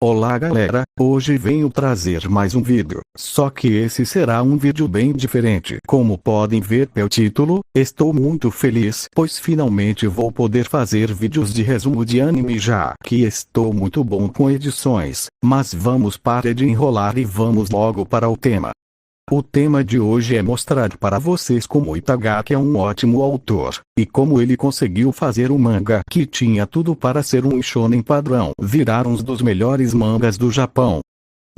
Olá galera, hoje venho trazer mais um vídeo, só que esse será um vídeo bem diferente. Como podem ver pelo título, estou muito feliz, pois finalmente vou poder fazer vídeos de resumo de anime já que estou muito bom com edições. Mas vamos parar de enrolar e vamos logo para o tema. O tema de hoje é mostrar para vocês como Itagaki é um ótimo autor, e como ele conseguiu fazer um manga que tinha tudo para ser um shonen padrão virar um dos melhores mangas do Japão.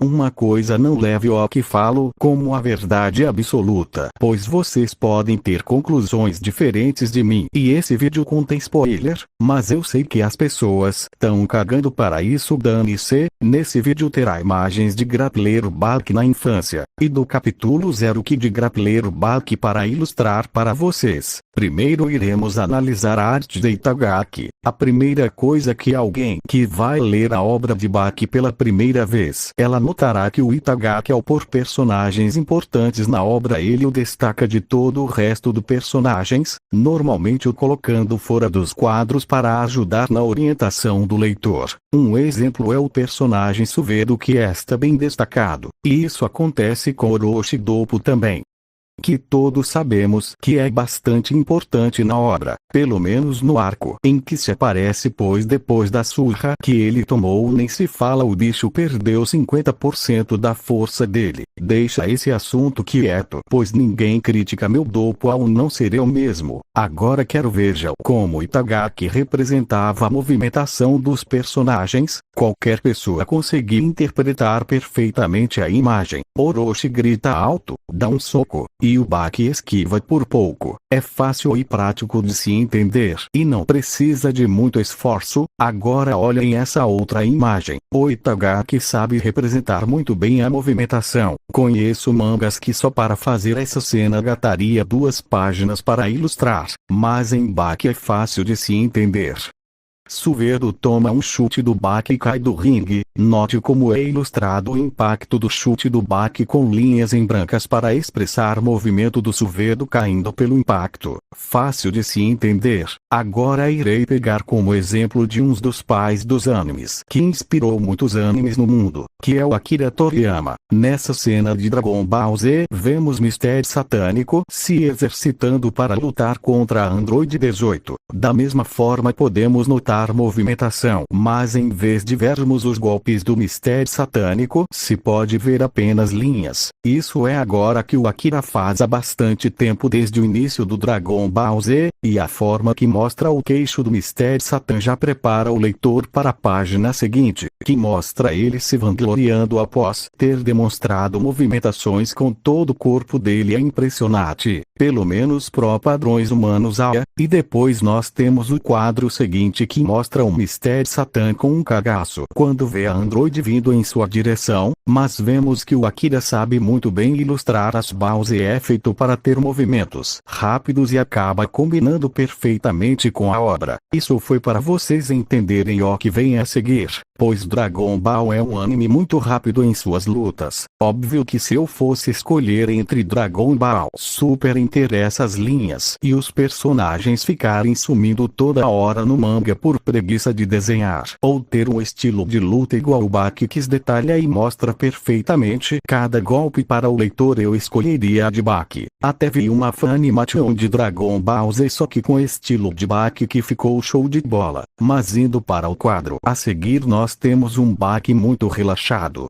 Uma coisa não leve ao que falo como a verdade absoluta, pois vocês podem ter conclusões diferentes de mim. E esse vídeo contém spoiler, mas eu sei que as pessoas estão cagando para isso. Dane-se. Nesse vídeo terá imagens de Grappler Bach na infância, e do capítulo 0 de Grappler Bach para ilustrar para vocês. Primeiro iremos analisar a arte de Itagaki. A primeira coisa que alguém que vai ler a obra de Bach pela primeira vez, ela notará que o Itagaki, ao pôr personagens importantes na obra, ele o destaca de todo o resto dos personagens, normalmente o colocando fora dos quadros para ajudar na orientação do leitor. Um exemplo é o personagem Suvedo, que está bem destacado, e isso acontece com Orochi Doppo também, que todos sabemos que é bastante importante na obra, pelo menos no arco em que se aparece, pois depois da surra que ele tomou nem se fala, o bicho perdeu 50% da força dele. Deixa esse assunto quieto, pois ninguém critica meu Doppo ao não ser eu mesmo. Agora quero ver já como Itagaki representava a movimentação dos personagens. Qualquer pessoa conseguia interpretar perfeitamente a imagem. Orochi grita alto, dá um soco, e o Bach esquiva por pouco. É fácil e prático de se entender, e não precisa de muito esforço. Agora olhem essa outra imagem. O Itagaki sabe representar muito bem a movimentação. Conheço mangas que só para fazer essa cena gastaria 2 páginas para ilustrar, mas em Bach é fácil de se entender. Suvedo toma um chute do Bach e cai do ringue. Note como é ilustrado o impacto do chute do Bach com linhas em brancas para expressar o movimento do Suvedo caindo pelo impacto. Fácil de se entender. Agora irei pegar como exemplo de um dos pais dos animes que inspirou muitos animes no mundo, que é o Akira Toriyama. Nessa cena de Dragon Ball Z, vemos Mistério Satânico se exercitando para lutar contra Android 18. Da mesma forma podemos notar movimentação, mas em vez de vermos os golpes do Mistério Satânico, se pode ver apenas linhas. Isso é agora que o Akira faz há bastante tempo, desde o início do Dragon Ball Z, e a forma que mostra o queixo do Mistério Satan já prepara o leitor para a página seguinte, que mostra ele se vangloriando após ter demonstrado movimentações com todo o corpo dele. É impressionante, pelo menos pro padrões humanos. E depois nós temos o quadro seguinte que mostra o Mistério Satan com um cagaço quando vê a Android vindo em sua direção, mas vemos que o Akira sabe muito bem ilustrar as baus e é feito para ter movimentos rápidos e acaba combinando perfeitamente com a obra. Isso foi para vocês entenderem o que vem a seguir, pois Dragon Ball é um anime muito rápido em suas lutas. Óbvio que se eu fosse escolher entre Dragon Ball Super interessa as linhas e os personagens ficarem sumindo toda hora no manga por preguiça de desenhar, ou ter um estilo de luta igual o Bach que detalha e mostra perfeitamente cada golpe para o leitor, eu escolheria a de Bach. Até vi uma fanimation de Dragon Ball Z só que com estilo de Bach que ficou show de bola. Mas indo para o quadro a seguir, nós temos um Bach muito relaxado,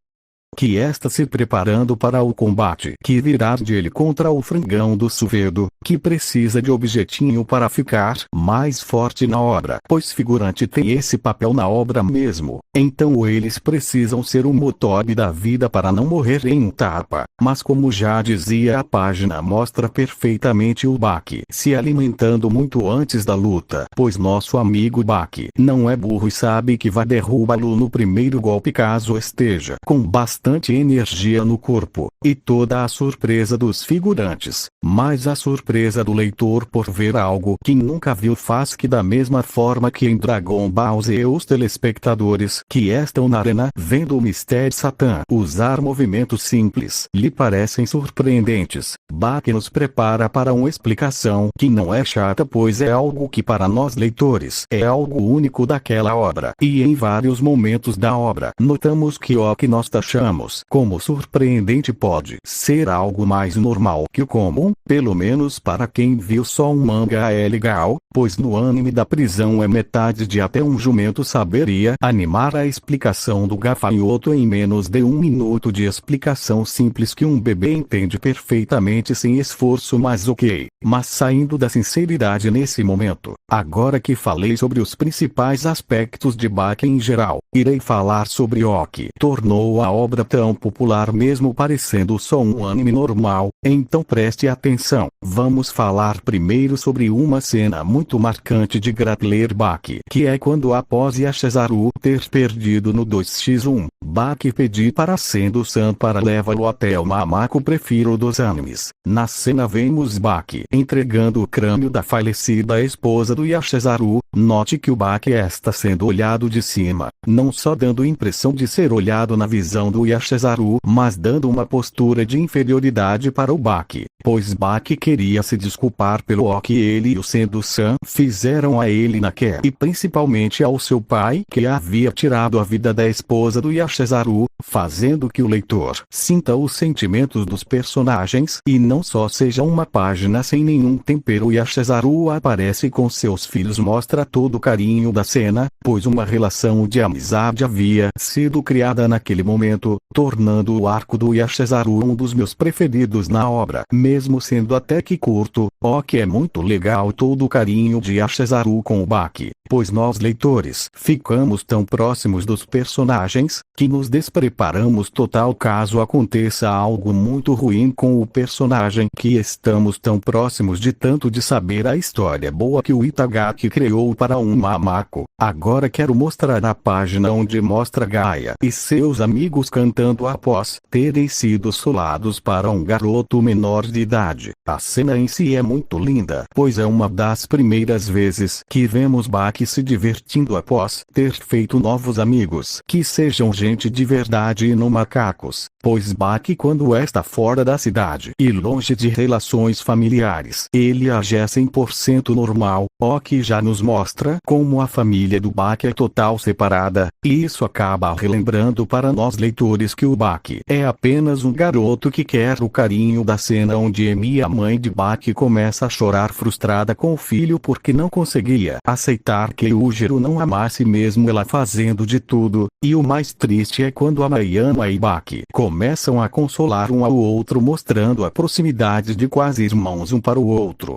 que está se preparando para o combate que virá de ele contra o frangão do Suvedo, que precisa de objetinho para ficar mais forte na obra, pois figurante tem esse papel na obra mesmo. Então eles precisam ser o motor da vida para não morrer em um tapa. Mas como já dizia, a página mostra perfeitamente o Bach se alimentando muito antes da luta, pois nosso amigo Bach não é burro e sabe que vai derrubá-lo no primeiro golpe caso esteja com bastante bastante energia no corpo, e toda a surpresa dos figurantes, mas a surpresa do leitor por ver algo que nunca viu faz que da mesma forma que em Dragon Ball Z os telespectadores que estão na arena vendo o Mr. Satan usar movimentos simples lhe parecem surpreendentes. Bach nos prepara para uma explicação que não é chata, pois é algo que para nós leitores é algo único daquela obra, e em vários momentos da obra notamos que o que nós taxamos como surpreendente pode ser algo mais normal que o comum. Pelo menos para quem viu só um manga é legal, pois no anime da prisão é metade de até um jumento saberia animar a explicação do gafanhoto em menos de 1 minuto de explicação simples que um bebê entende perfeitamente sem esforço. Mas ok, mas saindo da sinceridade nesse momento, agora que falei sobre os principais aspectos de Bach em geral, irei falar sobre o que tornou a obra tão popular mesmo parecendo só um anime normal. Então preste atenção. Vamos falar primeiro sobre uma cena muito marcante de Grappler Bach, que é quando após Yashazaru ter perdido no 2x1, Bach pede para Sendo-san para levá-lo até o Mamako prefiro dos animes. Na cena vemos Bach entregando o crânio da falecida esposa do Yashazaru. Note que o Bach está sendo olhado de cima, não só dando impressão de ser olhado na visão do Yashazaru, mas dando uma postura de inferioridade para o Bach, pois Bach queria se desculpar pelo que ele e o Sendo-san fizeram a ele na queda, e principalmente ao seu pai que havia tirado a vida da esposa do Yashazaru, fazendo que o leitor sinta os sentimentos dos personagens e não só seja uma página sem nenhum tempero. Yashazaru aparece com seus filhos, mostra todo o carinho da cena, pois uma relação de amizade havia sido criada naquele momento, tornando o arco do Yashazaru um dos meus preferidos na obra, mesmo sendo até que curto. O que é muito legal todo o carinho de Yashazaru com o Bach, pois nós leitores ficamos tão próximos dos personagens, que nos despreparamos total caso aconteça algo muito ruim com o personagem, que estamos tão próximos de tanto de saber a história boa que o Itagaki criou para um Mamako. Agora quero mostrar a página onde mostra Gaia e seus amigos cantando após terem sido solados para um garoto menor de idade. A cena em si é muito linda, pois é uma das primeiras vezes que vemos Bach se divertindo após ter feito novos amigos que sejam gente de verdade e não macacos, pois Bach quando está fora da cidade e longe de relações familiares, ele age 100% normal, o que já nos mostra como a família do Bach é total separada, e isso acaba relembrando para nós leitores que o Bach é apenas um garoto que quer o carinho. Da cena onde Emi, a mãe de Bach, começa a chorar frustrada com o filho porque não conseguia aceitar que Yujiro não amasse mesmo ela fazendo de tudo, e o mais triste é quando a Mayama e Bach começam a consolar um ao outro, mostrando a proximidade de quase irmãos um para o outro.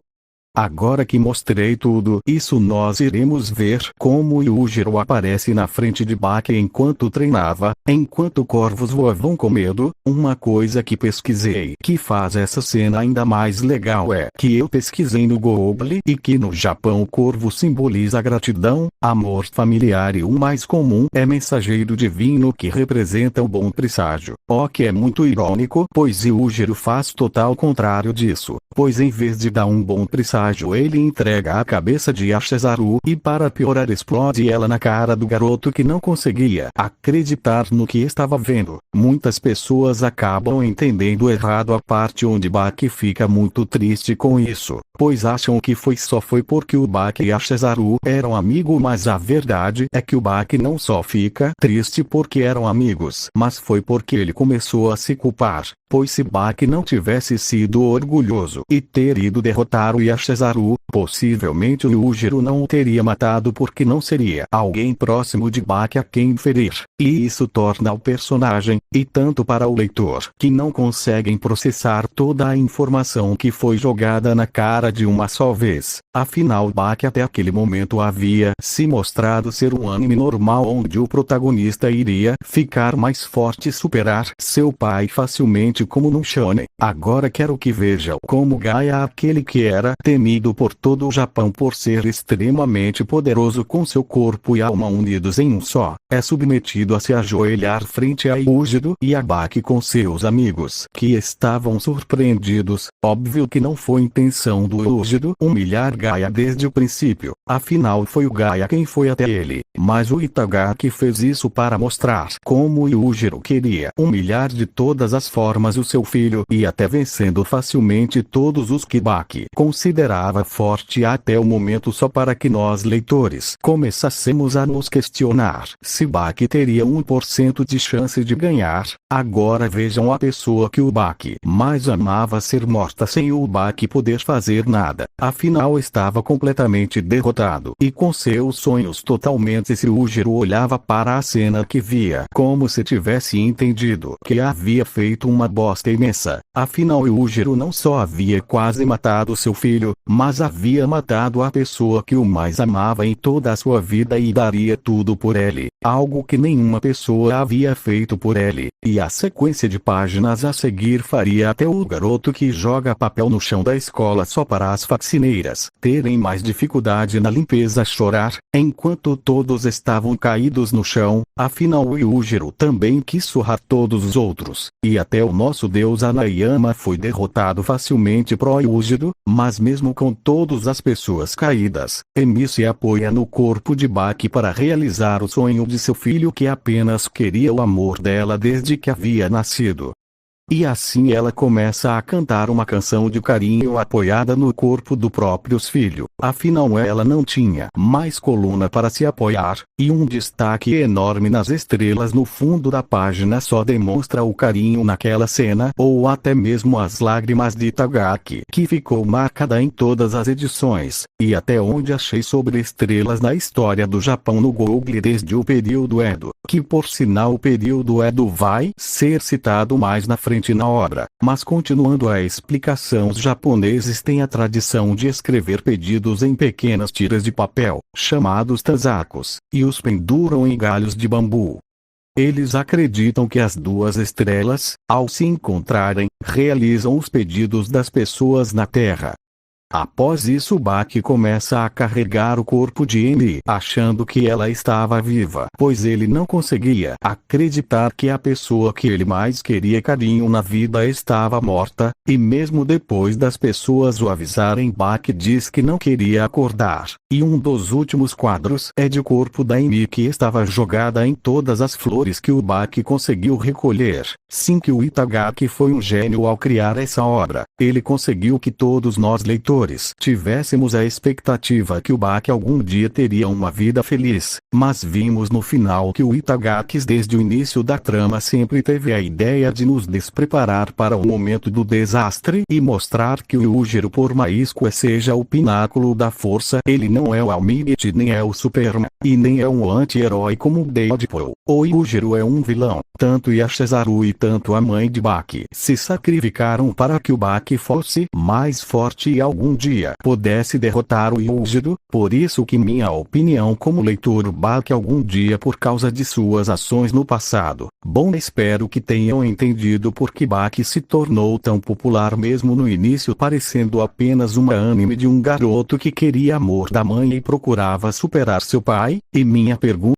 Agora que mostrei tudo isso, nós iremos ver como Yujiro aparece na frente de Bach enquanto treinava, enquanto corvos voavam com medo. Uma coisa que pesquisei que faz essa cena ainda mais legal é que eu pesquisei no Google e que no Japão o corvo simboliza gratidão, amor familiar, e o mais comum é mensageiro divino, que representa o bom presságio. O que é muito irônico, pois Yujiro faz total contrário disso, pois em vez de dar um bom presságio ele entrega a cabeça de Yashazaru e para piorar explode ela na cara do garoto que não conseguia acreditar no que estava vendo. Muitas pessoas acabam entendendo errado a parte onde Bach fica muito triste com isso, pois acham que só foi porque o Bach e Yashazaru eram amigos, mas a verdade é que o Bach não só fica triste porque eram amigos, mas foi porque ele começou a se culpar, pois se Bach não tivesse sido orgulhoso e ter ido derrotar o Yashazaru, possivelmente o Yujiro não o teria matado, porque não seria alguém próximo de Bach a quem ferir, e isso torna o personagem, e tanto para o leitor, que não conseguem processar toda a informação que foi jogada na cara de uma só vez. Afinal, Bach até aquele momento havia se mostrado ser um anime normal onde o protagonista iria ficar mais forte e superar seu pai facilmente como num shonen. Agora quero que vejam como Gaia, aquele que era temido temido por todo o Japão por ser extremamente poderoso com seu corpo e alma unidos em um só, é submetido a se ajoelhar frente a Yujiro e a Baki com seus amigos que estavam surpreendidos. Óbvio que não foi intenção do Yujiro humilhar Gaia desde o princípio, afinal foi o Gaia quem foi até ele, mas o Itagaki fez isso para mostrar como Yujiro queria humilhar de todas as formas o seu filho e até vencendo facilmente todos os que Baki considerava forte até o momento, só para que nós leitores começássemos a nos questionar se Baki teria 1% de chance de ganhar. Agora vejam a pessoa que o Baki mais amava ser morta sem o Baki poder fazer nada, afinal estava completamente derrotado e com seus sonhos totalmente. Se Yujiro olhava para a cena que via como se tivesse entendido que havia feito uma bosta imensa, afinal Yujiro não só havia quase matado seu filho, mas havia matado a pessoa que o mais amava em toda a sua vida e daria tudo por ele, algo que nenhuma pessoa havia feito por ele, e a sequência de páginas a seguir faria até o garoto que joga papel no chão da escola só para as faxineiras terem mais dificuldade na limpeza chorar, enquanto todos estavam caídos no chão. Afinal o Yujiro também quis surrar todos os outros, e até o nosso deus Anayama foi derrotado facilmente pro Yujiro, mas mesmo com todas as pessoas caídas, Emi se apoia no corpo de Baki para realizar o sonho de seu filho que apenas queria o amor dela desde que havia nascido. E assim ela começa a cantar uma canção de carinho apoiada no corpo do próprio filho. Afinal ela não tinha mais coluna para se apoiar, e um destaque enorme nas estrelas no fundo da página só demonstra o carinho naquela cena, ou até mesmo as lágrimas de Itagaki, que ficou marcada em todas as edições, e até onde achei sobre estrelas na história do Japão no Google desde o período Edo, que por sinal o período Edo vai ser citado mais na frente na obra. Mas continuando a explicação, os japoneses têm a tradição de escrever pedidos em pequenas tiras de papel, chamados tasakos, e os penduram em galhos de bambu. Eles acreditam que as duas estrelas, ao se encontrarem, realizam os pedidos das pessoas na Terra. Após isso Baki começa a carregar o corpo de Emi, achando que ela estava viva, pois ele não conseguia acreditar que a pessoa que ele mais queria carinho na vida estava morta, e mesmo depois das pessoas o avisarem, Baki diz que não queria acordar, e um dos últimos quadros é de corpo da Emi que estava jogada em todas as flores que o Baki conseguiu recolher. Sim, que o Itagaki foi um gênio ao criar essa obra. Ele conseguiu que todos nós leitores tivéssemos a expectativa que o Baki algum dia teria uma vida feliz, mas vimos no final que o Itagaki desde o início da trama sempre teve a ideia de nos despreparar para o momento do desastre e mostrar que o Yujiro, por mais que seja o pináculo da força, ele não é o Almighty nem é o Superman, e nem é um anti-herói como o Deadpool. O Yujiro é um vilão. Tanto Yashizaru e tanto a mãe de Baki se sacrificaram para que o Baki fosse mais forte e algum dia pudesse derrotar o Yujiro, por isso que minha opinião como leitor, o Baki algum dia por causa de suas ações no passado. Bom, espero que tenham entendido por que Baki se tornou tão popular mesmo no início parecendo apenas uma anime de um garoto que queria amor da mãe e procurava superar seu pai, e minha pergunta